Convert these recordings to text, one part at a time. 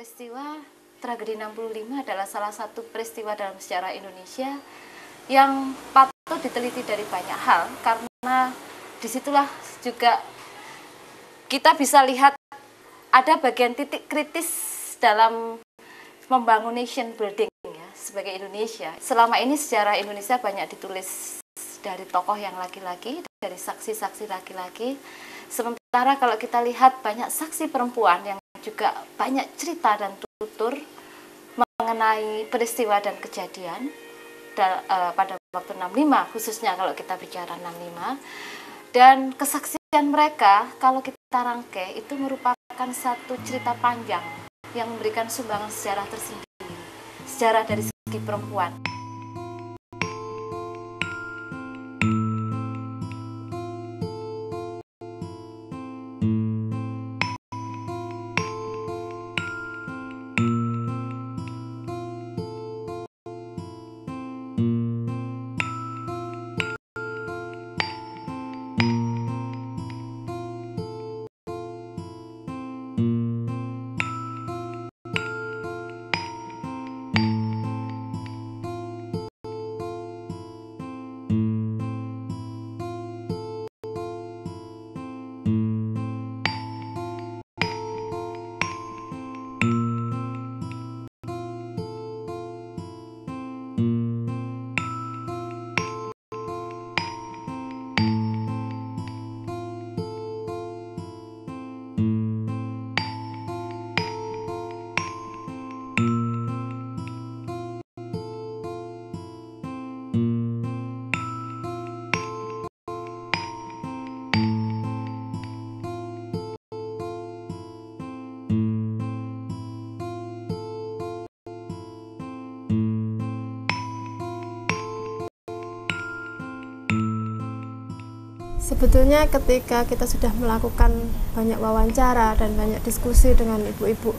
peristiwa tragedi 65 adalah salah satu peristiwa dalam sejarah Indonesia yang patut diteliti dari banyak hal, karena disitulah juga kita bisa lihat ada bagian titik kritis dalam membangun nation building ya, sebagai Indonesia. Selama ini sejarah Indonesia banyak ditulis dari tokoh yang laki-laki, dari saksi-saksi laki-laki. Sementara kalau kita lihat banyak saksi perempuan yang juga banyak cerita dan tutur mengenai peristiwa dan kejadian pada waktu 65, khususnya kalau kita bicara 65. Dan kesaksian mereka kalau kita rangkai itu merupakan satu cerita panjang yang memberikan sumbangan sejarah tersendiri, sejarah dari segi perempuan. Sebetulnya ketika kita sudah melakukan banyak wawancara dan banyak diskusi dengan ibu-ibu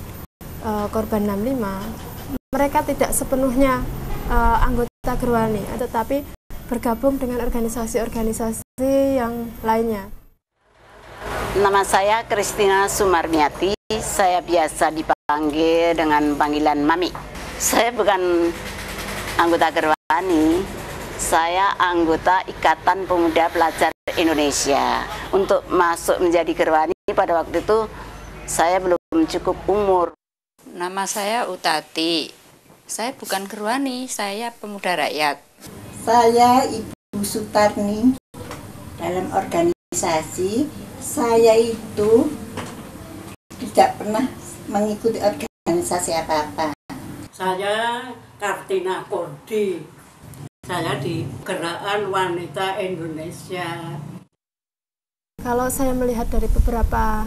korban 65, mereka tidak sepenuhnya anggota Gerwani, tetapi bergabung dengan organisasi-organisasi yang lainnya. Nama saya Kristina Sumarmiati, saya biasa dipanggil dengan panggilan Mami. Saya bukan anggota Gerwani, saya anggota Ikatan Pemuda Pelajar Indonesia. Untuk masuk menjadi Gerwani pada waktu itu saya belum cukup umur. Nama saya Utati. Saya bukan Gerwani, saya pemuda rakyat. Saya Ibu Sutarni. Dalam organisasi saya itu tidak pernah mengikuti organisasi apa-apa. Saya Kartina Kordi. Saya di Gerakan Wanita Indonesia. Kalau saya melihat dari beberapa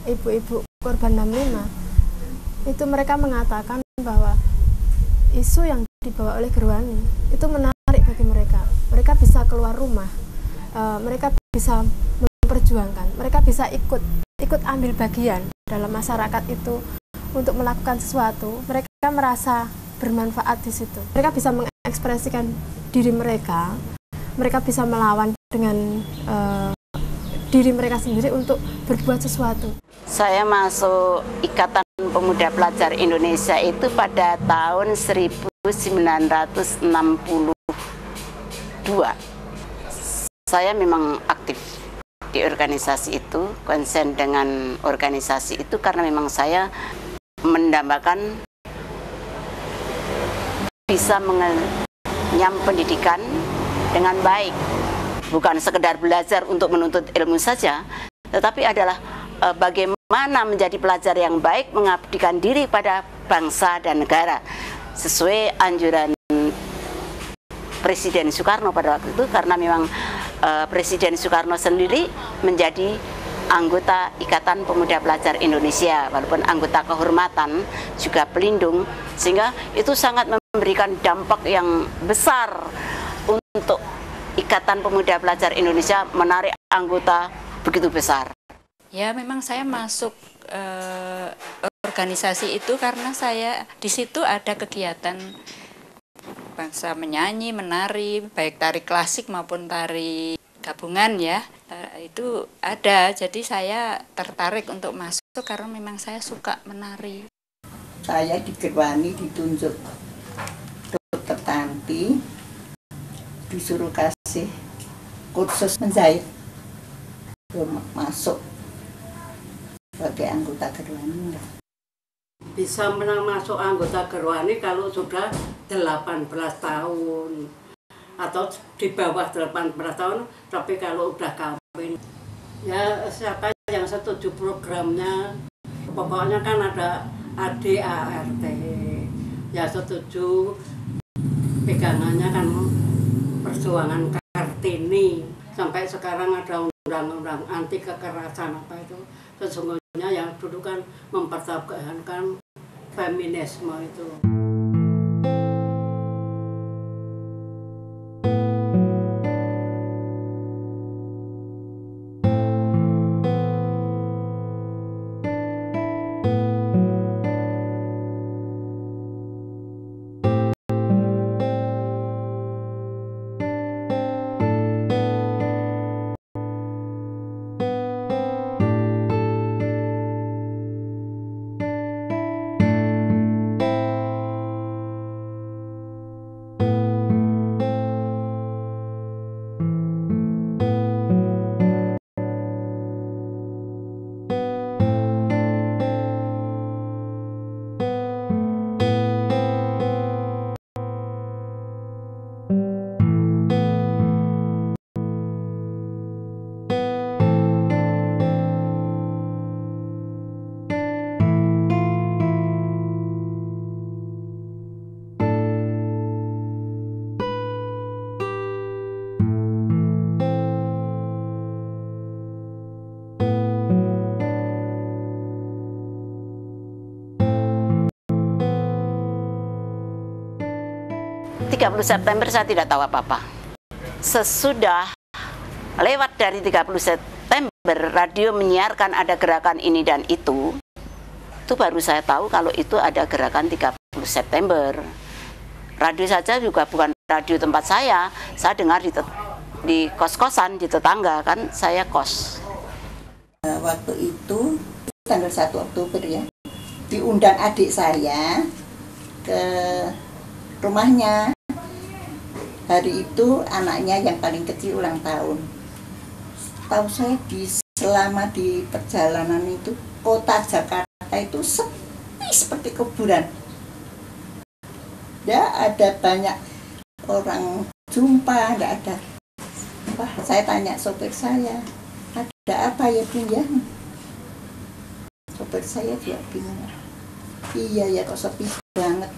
ibu-ibu korban 65, itu mereka mengatakan bahwa isu yang dibawa oleh Gerwani itu menarik bagi mereka. Mereka bisa keluar rumah, mereka bisa memperjuangkan, mereka bisa ikut ambil bagian dalam masyarakat itu untuk melakukan sesuatu. Mereka merasa bermanfaat di situ. Mereka bisa mengekspresikan diri mereka bisa melawan dengan diri mereka sendiri untuk berbuat sesuatu. Saya masuk Ikatan Pemuda Pelajar Indonesia itu pada tahun 1962. Saya memang aktif di organisasi itu, konsen dengan organisasi itu karena memang saya mendambakan bisa mengenyam pendidikan dengan baik, bukan sekedar belajar untuk menuntut ilmu saja, tetapi adalah bagaimana menjadi pelajar yang baik, mengabdikan diri pada bangsa dan negara sesuai anjuran Presiden Soekarno pada waktu itu, karena memang Presiden Soekarno sendiri menjadi anggota Ikatan Pemuda Pelajar Indonesia, walaupun anggota kehormatan juga pelindung, sehingga itu sangat memberikan dampak yang besar untuk Ikatan Pemuda Pelajar Indonesia, menarik anggota begitu besar. Ya, memang saya masuk organisasi itu karena saya di situ ada kegiatan bangsa menyanyi, menari, baik tari klasik maupun tari gabungan ya. Itu ada, jadi saya tertarik untuk masuk karena memang saya suka menari. saya di Gerwani ditunjuk dokter Tanti, disuruh kasih kursus menjahit, belum masuk sebagai anggota Gerwani. Bisa masuk anggota Gerwani kalau sudah 18 tahun atau di bawah 18 tahun, tapi kalau udah kawin ya siapa yang setuju programnya, pokoknya kan ada ADART ya setuju, pegangannya kan perjuangan Kartini. Sampai sekarang ada undang-undang anti kekerasan apa itu, sesungguhnya yang dulu kan mempertahankan feminisme itu. 30 September saya tidak tahu apa-apa. Sesudah lewat dari 30 September, radio menyiarkan ada gerakan ini dan itu baru saya tahu kalau itu ada gerakan 30 September. Radio saja juga bukan radio tempat saya dengar di kos-kosan di tetangga, kan saya kos. Waktu itu tanggal 1 Oktober ya, diundang adik saya ke rumahnya. Hari itu anaknya yang paling kecil ulang tahun. Tahu saya selama di perjalanan itu kota Jakarta itu sepi seperti kuburan. Tidak ada banyak orang jumpa, tidak ada. Wah, saya tanya sopir saya, ada apa ya Bun ya? Sopir saya juga bingung. Iya ya, kok sepi banget.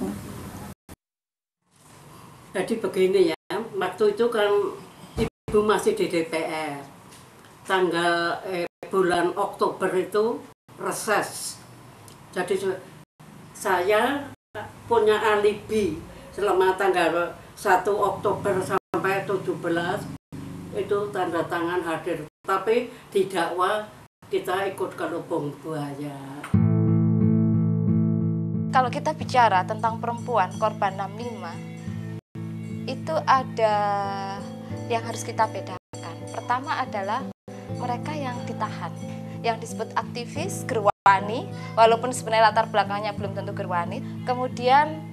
Jadi begini ya, waktu itu kan Ibu masih di DPR. Bulan Oktober itu reses. Jadi saya punya alibi selama tanggal 1 Oktober sampai 17 itu tanda tangan hadir. Tapi didakwa kita ikut ke lubang buaya. Kalau kita bicara tentang perempuan korban 65, itu ada yang harus kita bedakan. Pertama adalah mereka yang ditahan, yang disebut aktivis Gerwani, walaupun sebenarnya latar belakangnya belum tentu Gerwani. Kemudian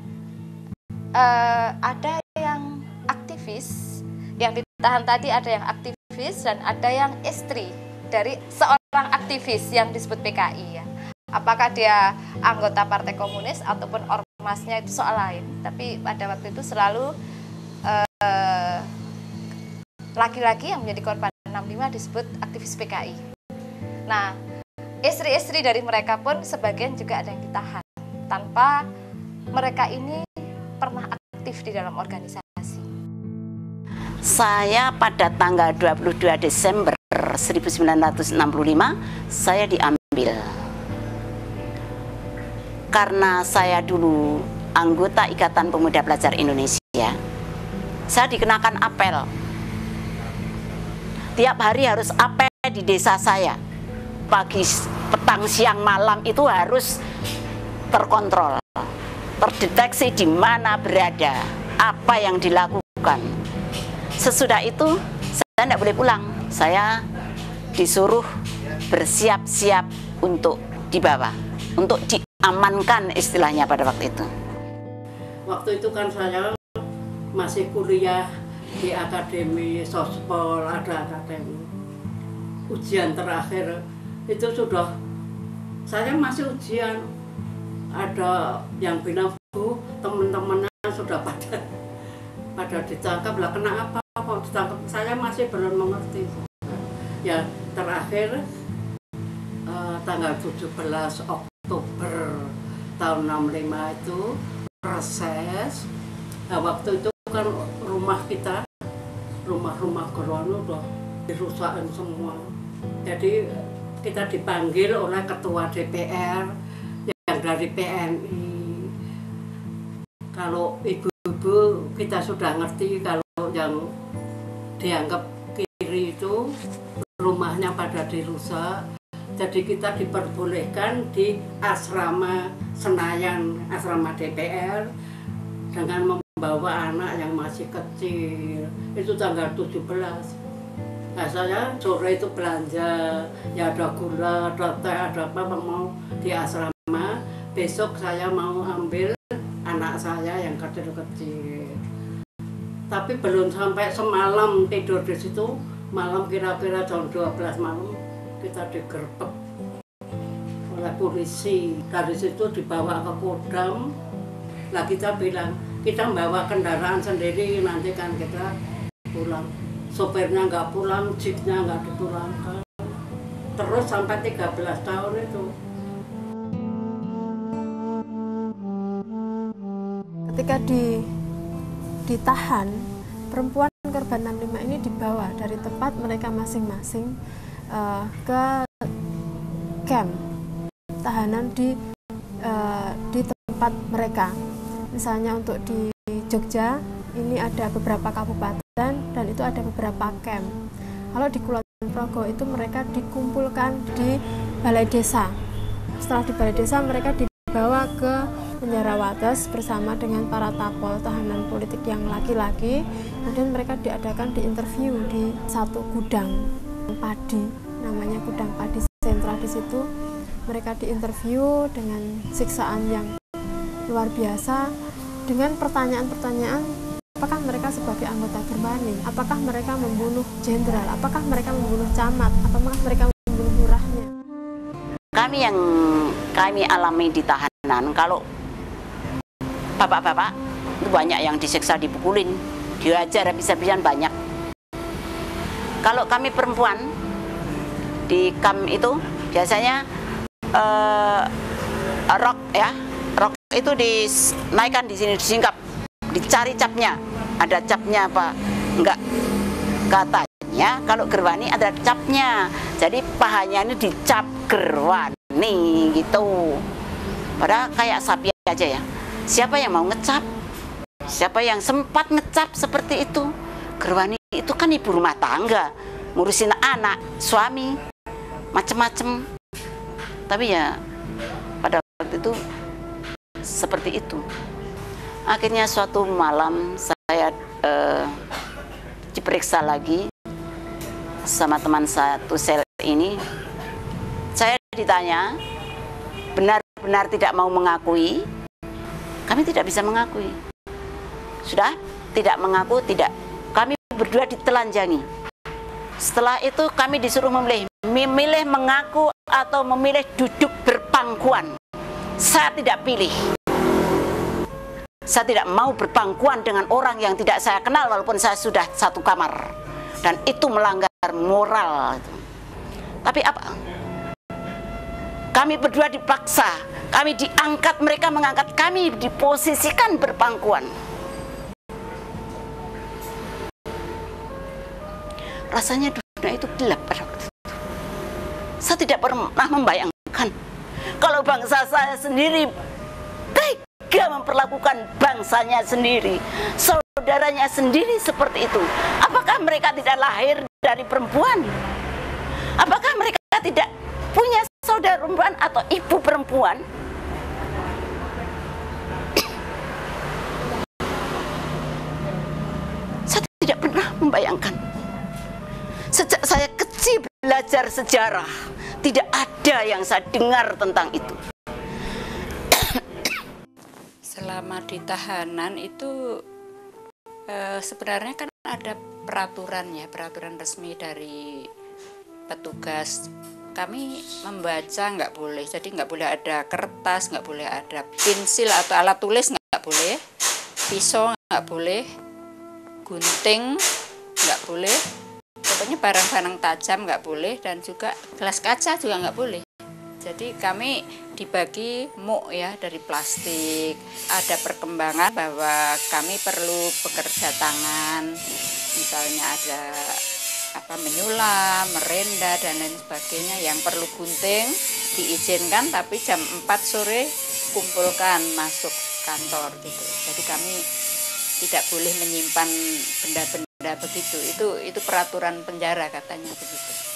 ada yang aktivis, yang ditahan tadi ada yang aktivis dan ada yang istri dari seorang aktivis yang disebut PKI ya. Apakah dia anggota Partai Komunis ataupun ormasnya itu soal lain. Tapi pada waktu itu selalu laki-laki yang menjadi korban 65 disebut aktivis PKI. Nah, istri-istri dari mereka pun sebagian juga ada yang ditahan tanpa mereka ini pernah aktif di dalam organisasi. Saya pada tanggal 22 Desember 1965 saya diambil. Karena saya dulu anggota Ikatan Pemuda Pelajar Indonesia, saya dikenakan apel. Tiap hari harus apel di desa saya. Pagi, petang, siang, malam itu harus terkontrol, terdeteksi di mana berada, apa yang dilakukan. Sesudah itu saya tidak boleh pulang. Saya disuruh bersiap-siap untuk dibawa, untuk diambil diamankan istilahnya pada waktu itu? Waktu itu kan saya masih kuliah di akademi Sospol, ada akademi. Ujian terakhir itu sudah, saya masih ujian. Ada yang bilang, Bu, teman-temannya sudah pada ditangkap lah, kenapa kok ditangkap? Saya masih belum mengerti. Ya terakhir tanggal 17 Oktober tahun 65 itu reses. Nah, waktu itu kan rumah kita, rumah-rumah Gerwani udah dirusakin semua. Jadi kita dipanggil oleh ketua DPR yang dari PNI. Kalau ibu-ibu kita sudah ngerti kalau yang dianggap kiri itu rumahnya pada dirusak. Jadi kita diperbolehkan di asrama Senayan, asrama DPR dengan membawa anak yang masih kecil. Itu tanggal 17. Nah, saya sore itu belanja, ya ada gula, ada teh, ada apa mau di asrama. Besok saya mau ambil anak saya yang kecil-kecil. Tapi belum sampai semalam tidur di situ, malam kira-kira jam 12 malam kita digerebek oleh polisi. Dari situ dibawa ke Kodam. Lah kita bilang, kita bawa kendaraan sendiri, nanti kan kita pulang. Sopirnya nggak pulang, jeepnya nggak dipulangkan. Terus sampai 13 tahun itu. Ketika ditahan, perempuan korban 65 ini dibawa dari tempat mereka masing-masing ke camp tahanan di tempat mereka. Misalnya untuk di Jogja ini ada beberapa kabupaten dan itu ada beberapa camp. Kalau di Kulon Progo itu mereka dikumpulkan di balai desa. Setelah di balai desa mereka dibawa ke penjara Wates bersama dengan para tapol tahanan politik yang laki-laki. Kemudian mereka diadakan diinterview di satu gudang padi, namanya gudang padi sentral. Di situ mereka diinterview dengan siksaan yang luar biasa, dengan pertanyaan-pertanyaan, apakah mereka sebagai anggota Gerwani, apakah mereka membunuh jenderal, apakah mereka membunuh camat, apakah mereka membunuh lurahnya. Kami yang kami alami di tahanan, kalau bapak-bapak itu banyak yang disiksa, dipukulin, diajar habis-habisan banyak. Kalau kami perempuan di kamp itu biasanya rok ya, rok itu dinaikkan di sini, disingkap, dicari capnya, ada capnya apa enggak. Katanya kalau Gerwani ada capnya, jadi pahanya ini dicap Gerwani gitu. Padahal kayak sapi aja ya. Siapa yang mau ngecap? Siapa yang sempat ngecap seperti itu? Gerwani itu kan ibu rumah tangga, ngurusin anak, suami, macem-macem. Tapi ya pada waktu itu seperti itu. Akhirnya suatu malam saya diperiksa lagi sama teman satu sel ini. Saya ditanya, benar-benar tidak mau mengakui. Kami tidak bisa mengakui. Sudah tidak mengaku, tidak. Kami berdua ditelanjangi. Setelah itu kami disuruh memilih mengaku atau memilih duduk berpangkuan. Saya tidak pilih. Saya tidak mau berpangkuan dengan orang yang tidak saya kenal walaupun saya sudah satu kamar. Dan itu melanggar moral. Tapi apa? Kami berdua dipaksa. Kami diangkat, mereka mengangkat kami, diposisikan berpangkuan. Rasanya dunia itu gelap pada waktu itu. Saya tidak pernah membayangkan kalau bangsa saya sendiri tega memperlakukan bangsanya sendiri, saudaranya sendiri seperti itu. Apakah mereka tidak lahir dari perempuan? Apakah mereka tidak punya saudara perempuan atau ibu perempuan? Saya tidak pernah membayangkan. Sejak saya kecil belajar sejarah, tidak ada yang saya dengar tentang itu. selama di tahanan itu sebenarnya kan ada peraturan ya, peraturan resmi dari petugas. Kami membaca nggak boleh, jadi nggak boleh ada kertas, nggak boleh ada pensil atau alat tulis, nggak boleh, pisau nggak boleh, gunting nggak boleh, pokoknya barang-barang tajam nggak boleh, dan juga gelas kaca juga nggak boleh. Jadi kami dibagi muk ya dari plastik. Ada perkembangan bahwa kami perlu bekerja tangan, misalnya ada menyulam, merenda dan lain sebagainya yang perlu gunting diizinkan, tapi jam 4 sore kumpulkan masuk kantor gitu. Jadi kami tidak boleh menyimpan benda-benda begitu. Itu peraturan penjara katanya begitu.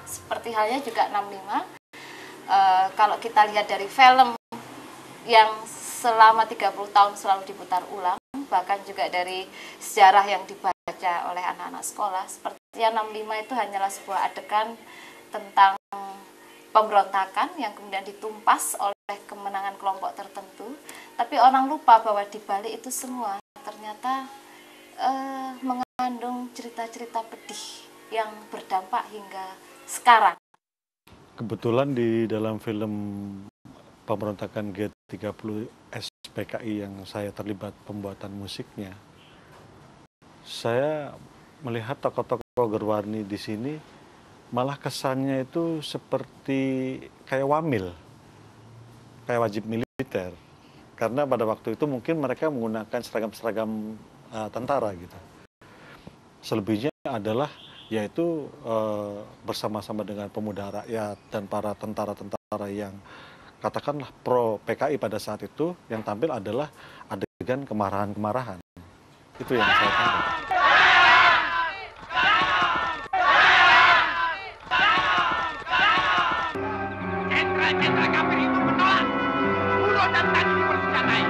Seperti halnya juga 65, kalau kita lihat dari film yang selama 30 tahun selalu diputar ulang, bahkan juga dari sejarah yang dibaca oleh anak-anak sekolah, seperti yang 65 itu hanyalah sebuah adegan tentang pemberontakan yang kemudian ditumpas oleh kemenangan kelompok tertentu, tapi orang lupa bahwa di balik itu semua ternyata mengandung cerita-cerita pedih yang berdampak hingga sekarang. Kebetulan di dalam film pemberontakan G30 SPKI yang saya terlibat pembuatan musiknya, saya melihat tokoh-tokoh Gerwarni di sini malah kesannya itu seperti kayak wamil, kayak wajib militer. Karena pada waktu itu mungkin mereka menggunakan seragam-seragam tentara gitu. Selebihnya adalah yaitu bersama-sama dengan pemuda rakyat dan para tentara-tentara yang katakanlah pro PKI pada saat itu, yang tampil adalah adegan kemarahan-kemarahan. Itu yang saya tangkap. Jenderal-jenderal kafir itu menolak Pulau dan Tani dipersenjatai,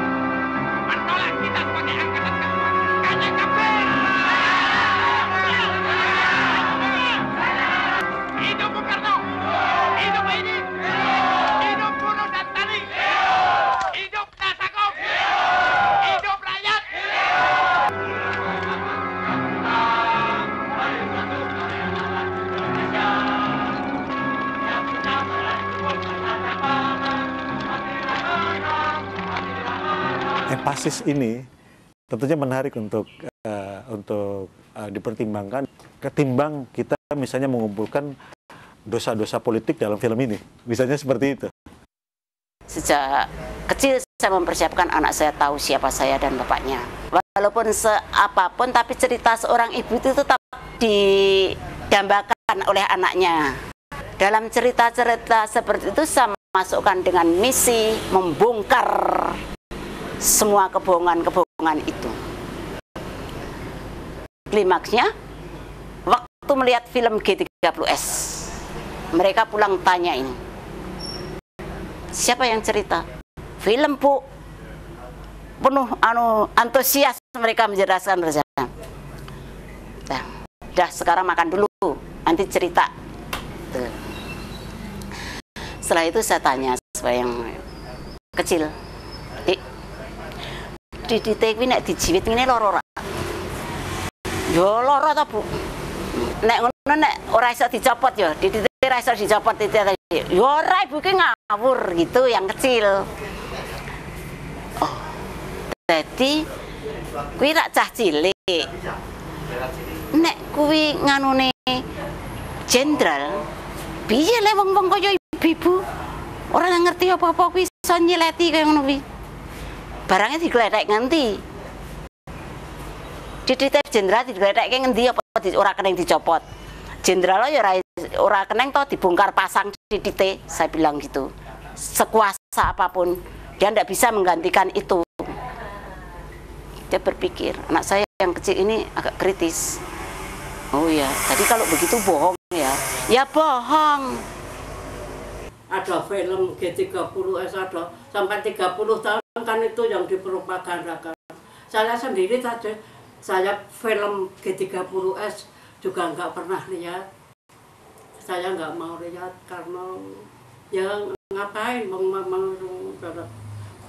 menolak kita sebagai angkatan kedua karena kafir. Hidup Bung Karno, hidup ini, hidup Pulau dan Tani, hidup Nasakov, hidup rakyat. Empasis ini tentunya menarik untuk dipertimbangkan ketimbang kita misalnya mengumpulkan dosa-dosa politik dalam film ini, misalnya seperti itu. Sejak kecil saya mempersiapkan anak saya tahu siapa saya dan bapaknya. Walaupun seapapun, tapi cerita seorang ibu itu tetap didambakan oleh anaknya. Dalam cerita-cerita seperti itu saya masukkan dengan misi membongkar semua kebohongan-kebohongan itu. Klimaksnya, waktu melihat film G30S, mereka pulang tanya ini, siapa yang cerita? Film, Bu. Penuh antusias mereka menjelaskan bersama. Nah, dah sekarang makan dulu, nanti cerita. Tuh. Setelah itu saya tanya supaya yang kecil, di TV nek dijiwit ngene loro ora? Yo loro ta, Bu. Nek ngono nek ora iso dicopot yo, di TV ora iso dicopot titik. Yo ora, Ibu ki ngawur gitu yang kecil. Oh. Jadi kuwi rak cah cilik. Nek kuwi nganune jenderal, piye le wong-wong kaya ibu-ibu ora ngerti apa-apa kuwi iso nyeleti kaya ngono kuwi. Barangnya digledek ngendi? Di jenderal digledek ngendi apa ora keneng dicopot? Jenderal ya ora keneng toh dibongkar pasang titik, saya bilang gitu. Sekuasa apapun dia tidak bisa menggantikan itu. Dia berpikir, anak saya yang kecil ini agak kritis. Oh ya, jadi kalau begitu bohong ya? Ya bohong. Ada film G30S ada sampai 30 tahun kan itu yang dipropagandakan. Saya sendiri saja, saya film G30S juga nggak pernah lihat. Saya nggak mau lihat karena ya ngapain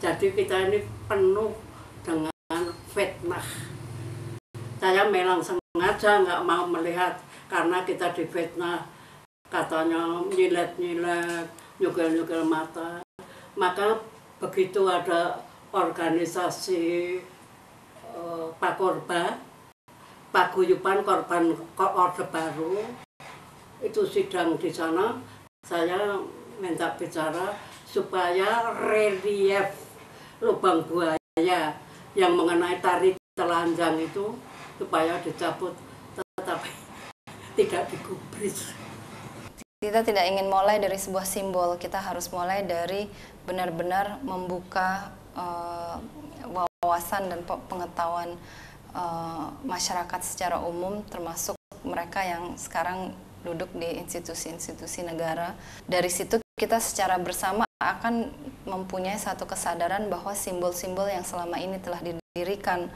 jadi kita ini penuh dengan fitnah. Saya memang sengaja nggak mau melihat karena kita difitnah, katanya nyilet-nyilet, nyugel-nyugel mata. Maka begitu ada organisasi Pakorba, Paguyuban Korban Orde Baru, itu sidang di sana, saya minta bicara supaya relief lubang buaya yang mengenai tari telanjang itu supaya dicabut, tetapi tidak digubris. Kita tidak ingin mulai dari sebuah simbol, kita harus mulai dari benar-benar membuka wawasan dan pengetahuan masyarakat secara umum, termasuk mereka yang sekarang duduk di institusi-institusi negara. Dari situ kita secara bersama akan mempunyai satu kesadaran bahwa simbol-simbol yang selama ini telah didirikan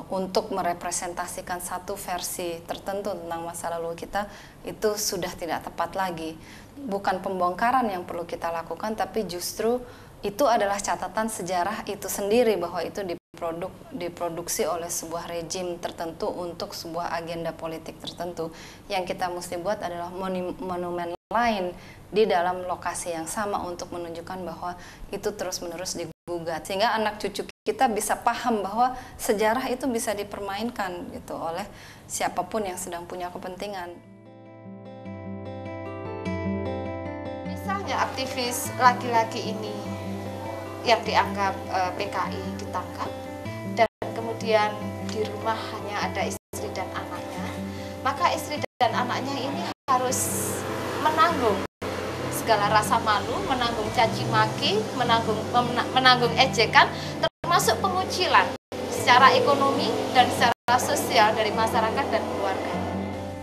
untuk merepresentasikan satu versi tertentu tentang masa lalu kita itu sudah tidak tepat lagi. Bukan pembongkaran yang perlu kita lakukan, tapi justru itu adalah catatan sejarah itu sendiri bahwa itu diproduksi oleh sebuah rejim tertentu untuk sebuah agenda politik tertentu. Yang kita mesti buat adalah monumen lain di dalam lokasi yang sama untuk menunjukkan bahwa itu terus-menerus digugat, sehingga anak cucu kita bisa paham bahwa sejarah itu bisa dipermainkan gitu oleh siapapun yang sedang punya kepentingan. Misalnya aktivis laki-laki ini yang dianggap PKI ditangkap dan kemudian di rumah hanya ada istri dan anaknya, maka istri dan anaknya ini harus menanggung segala rasa malu, menanggung caci maki, menanggung ejekan, termasuk pengucilan secara ekonomi dan secara sosial dari masyarakat dan keluarga.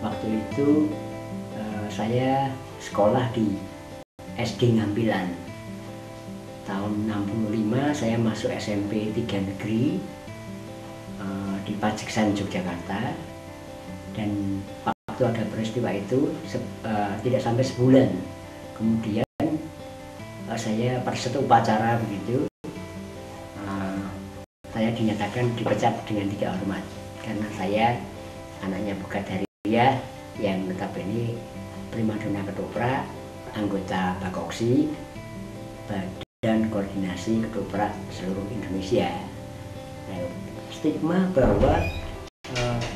Waktu itu saya sekolah di SD Ngampilan. Tahun 65 saya masuk SMP 3 Negeri di Pajeksan, Yogyakarta. Dan waktu ada peristiwa itu tidak sampai sebulan. Kemudian saya pada satu upacara begitu, saya dinyatakan dipecat dengan 3 hormat karena saya anaknya Bukadaria yang notabene primadona ketoprak, anggota Bakoksi, Badan Koordinasi Ketoprak seluruh Indonesia. Nah, stigma bahwa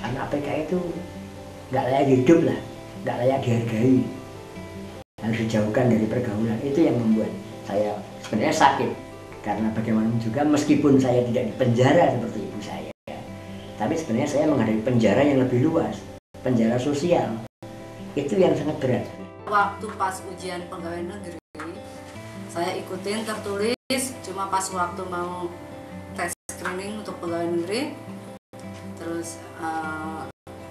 anak PKI itu nggak layak hidup lah, nggak layak dihargai, harus dijauhkan dari pergaulan, itu yang membuat saya sebenarnya sakit. Karena bagaimanapun juga meskipun saya tidak di penjara seperti ibu saya, tapi sebenarnya saya menghadapi penjara yang lebih luas, penjara sosial. Itu yang sangat berat. Waktu pas ujian pegawai negeri, saya ikutin tertulis, cuma pas waktu mau tes screening untuk pegawai negeri, terus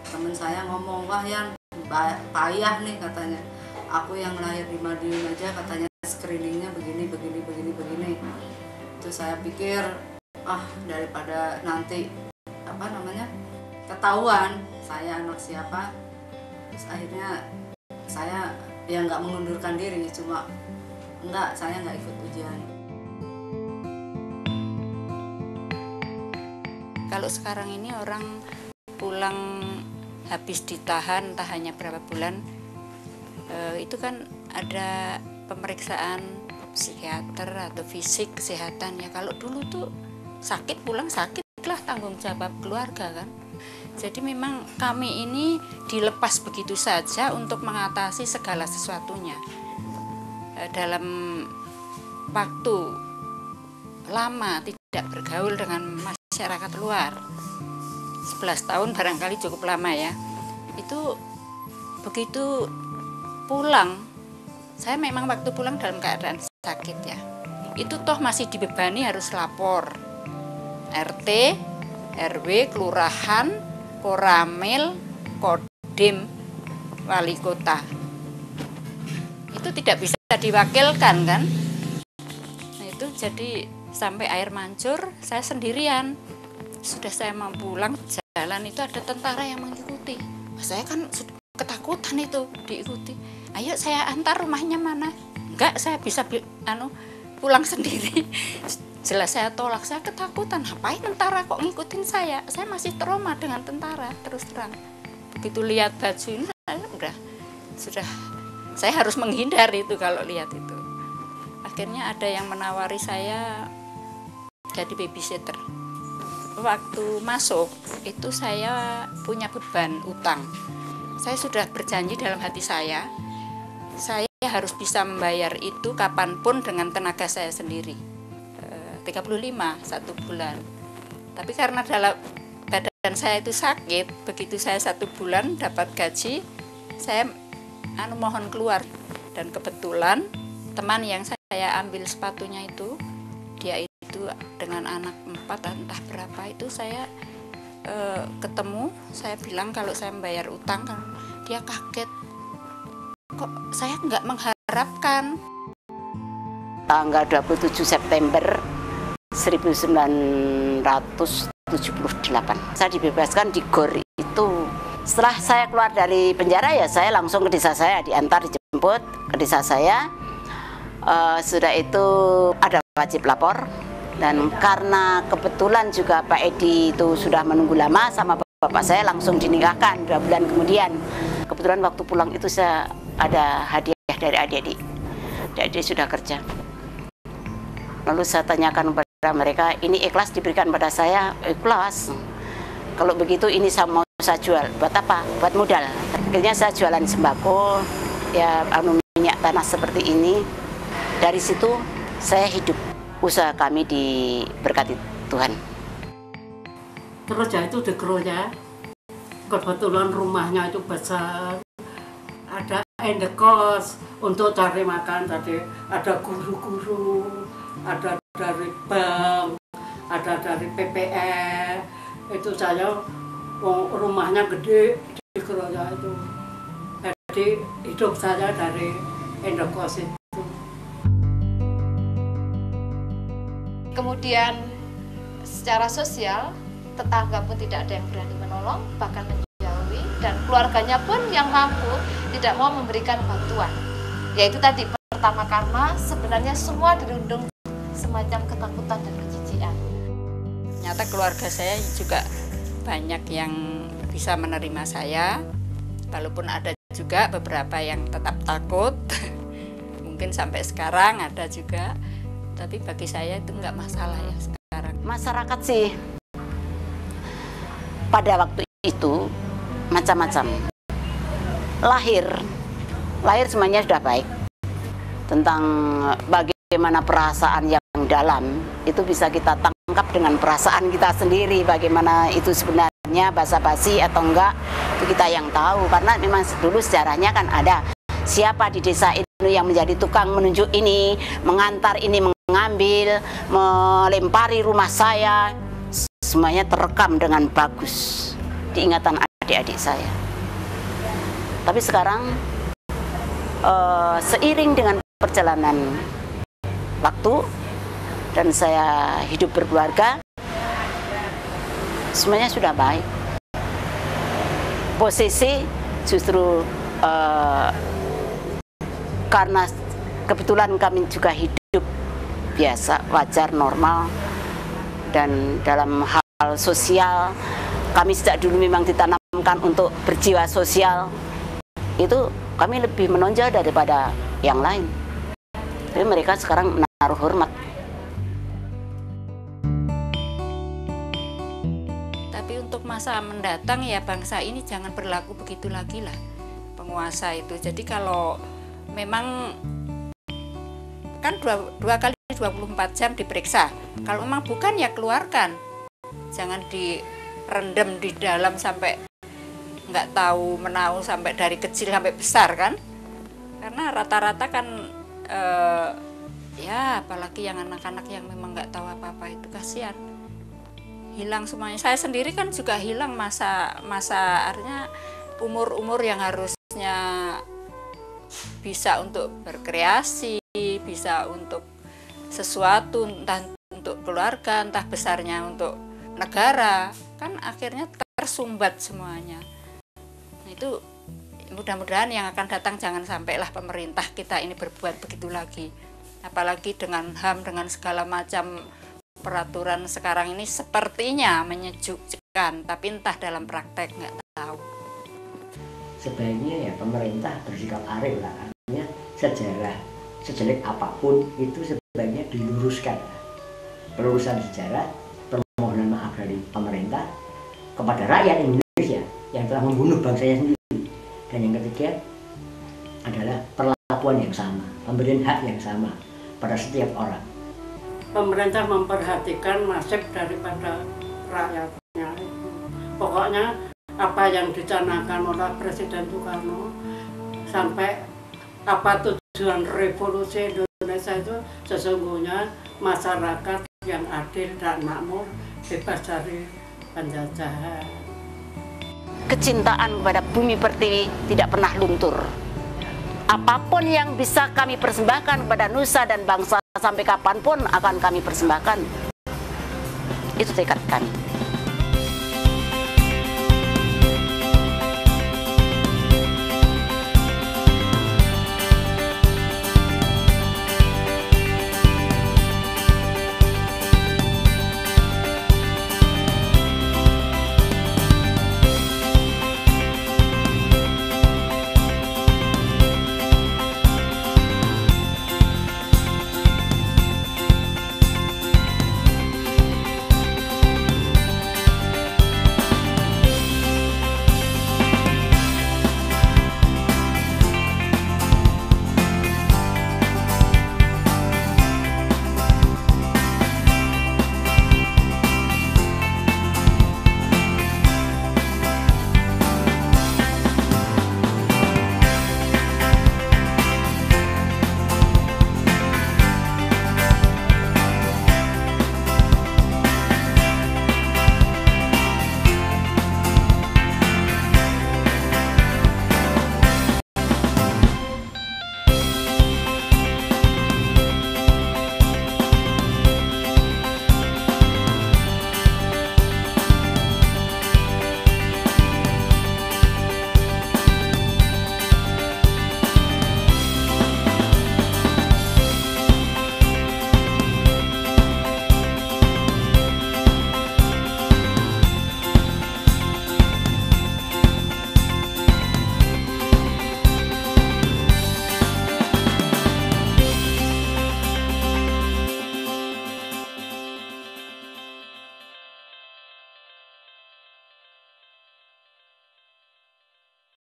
teman saya ngomong, wah yang payah nih katanya, aku yang lahir di Madiun aja katanya screeningnya begini. Terus saya pikir, daripada nanti ketahuan saya anak siapa, terus akhirnya saya ya nggak mengundurkan diri, cuma saya nggak ikut ujian. Kalau sekarang ini orang pulang habis ditahan, entah hanya berapa bulan, itu kan ada pemeriksaan psikiater atau fisik kesehatan ya. Kalau dulu tuh sakit pulang sakit lah, tanggung jawab keluarga kan. Jadi memang kami ini dilepas begitu saja untuk mengatasi segala sesuatunya. Dalam waktu lama tidak bergaul dengan masyarakat luar, 11 tahun barangkali cukup lama ya. Itu begitu pulang, saya memang waktu pulang dalam keadaan sakit ya. Itu toh masih dibebani harus lapor RT, RW, kelurahan, koramil, kodim, wali kota. Itu tidak bisa diwakilkan kan? Nah, itu jadi sampai air mancur saya sendirian. Sudah saya mau pulang jalan itu ada tentara yang mengikuti. Saya kan ketakutan itu diikuti. Ayo saya antar, rumahnya mana? Enggak, saya bisa pulang sendiri. Jelas saya tolak, saya ketakutan. Ngapain tentara kok ngikutin saya? Saya masih trauma dengan tentara, terus terang. Begitu lihat baju ini, sudah saya harus menghindar itu kalau lihat itu. Akhirnya ada yang menawari saya jadi babysitter. Waktu masuk itu saya punya beban utang. Saya sudah berjanji dalam hati saya harus bisa membayar itu kapanpun dengan tenaga saya sendiri. 35 1 bulan. Tapi karena dalam badan saya itu sakit, begitu saya 1 bulan dapat gaji, saya mohon keluar. Dan kebetulan teman yang saya ambil sepatunya itu, dia itu dengan anak 4 entah berapa itu saya ketemu, saya bilang kalau saya membayar utang, kan dia kaget. Kok saya nggak mengharapkan. Tanggal 27 September 1978 saya dibebaskan di GOR itu. Setelah saya keluar dari penjara ya saya langsung ke desa saya, diantar dijemput ke desa saya. Sudah itu ada wajib lapor, dan karena kebetulan juga Pak Edi itu sudah menunggu lama sama bapak saya, langsung dinikahkan 2 bulan kemudian. Kebetulan waktu pulang itu saya ada hadiah dari adik-adik. Adik-adik sudah kerja. Lalu saya tanyakan kepada mereka, ini ikhlas diberikan pada saya? Ikhlas. Kalau begitu ini saya mau saya jual. Buat apa? Buat modal. Akhirnya saya jualan sembako, ya minyak tanah seperti ini. Dari situ saya hidup. Usaha kami diberkati Tuhan. Terus ya itu dekronya, kebetulan rumahnya itu besar. Ada endekos untuk cari makan tadi, ada guru-guru, ada dari bank, ada dari PPR. Itu saya rumahnya gede di Keroya itu. Jadi hidup saya dari endekos itu. Kemudian secara sosial, tetangga pun tidak ada yang berani menolong, bahkan menjauhi, dan keluarganya pun yang mampu tidak mau memberikan bantuan. Yaitu tadi, pertama karena sebenarnya semua dirundung semacam ketakutan dan kejijikan. Ternyata keluarga saya juga banyak yang bisa menerima saya, walaupun ada juga beberapa yang tetap takut. Mungkin sampai sekarang ada juga, tapi bagi saya itu nggak masalah ya sekarang. Masyarakat sih pada waktu itu macam-macam. Lahir semuanya sudah baik. Tentang bagaimana perasaan yang dalam itu bisa kita tangkap dengan perasaan kita sendiri. Bagaimana itu sebenarnya basa-basi atau enggak, itu kita yang tahu. Karena memang dulu sejarahnya kan ada siapa di desa itu yang menjadi tukang menunjuk ini, mengantar ini, mengambil, melempari rumah saya. Semuanya terekam dengan bagus di ingatan adik-adik saya. Tapi sekarang seiring dengan perjalanan waktu dan saya hidup berkeluarga, semuanya sudah baik. Posisi justru karena kebetulan kami juga hidup biasa, wajar, normal, dan dalam hal sosial kami sejak dulu memang ditanamkan untuk berjiwa sosial. Itu kami lebih menonjol daripada yang lain. Jadi mereka sekarang menaruh hormat. Tapi untuk masa mendatang ya bangsa ini jangan berlaku begitu lagi lah penguasa itu. Jadi kalau memang kan dua kali 24 jam diperiksa. Kalau memang bukan ya keluarkan. Jangan direndam di dalam sampai nggak tahu menau sampai dari kecil sampai besar kan. Karena rata-rata kan ya apalagi yang anak-anak yang memang nggak tahu apa-apa itu kasihan. hilang semuanya. Saya sendiri kan juga hilang masa artinya umur yang harusnya bisa untuk berkreasi, bisa untuk sesuatu, entah untuk keluarga, entah besarnya untuk negara, kan akhirnya tersumbat semuanya. Nah, itu mudah-mudahan yang akan datang jangan sampailah pemerintah kita ini berbuat begitu lagi. Apalagi dengan HAM, dengan segala macam peraturan sekarang ini sepertinya menyejukkan, tapi entah dalam praktek nggak tahu. Sebaiknya ya pemerintah bersikap arif lah, artinya sejarah sejelek apapun itu sebaiknya diluruskan. Pelurusan sejarah, permohonan maaf dari pemerintah kepada rakyat Indonesia yang telah membunuh bangsanya sendiri. Dan yang ketiga adalah perlakuan yang sama, pemberian hak yang sama pada setiap orang. Pemerintah memperhatikan nasib daripada rakyatnya. Pokoknya apa yang dicanangkan oleh Presiden Soekarno sampai apa tujuan revolusi Indonesia itu sesungguhnya masyarakat yang adil dan makmur, bebas dari penjajahan. Kecintaan kepada bumi pertiwi tidak pernah luntur. Apapun yang bisa kami persembahkan kepada nusa dan bangsa sampai kapanpun akan kami persembahkan. Itu tekad kami.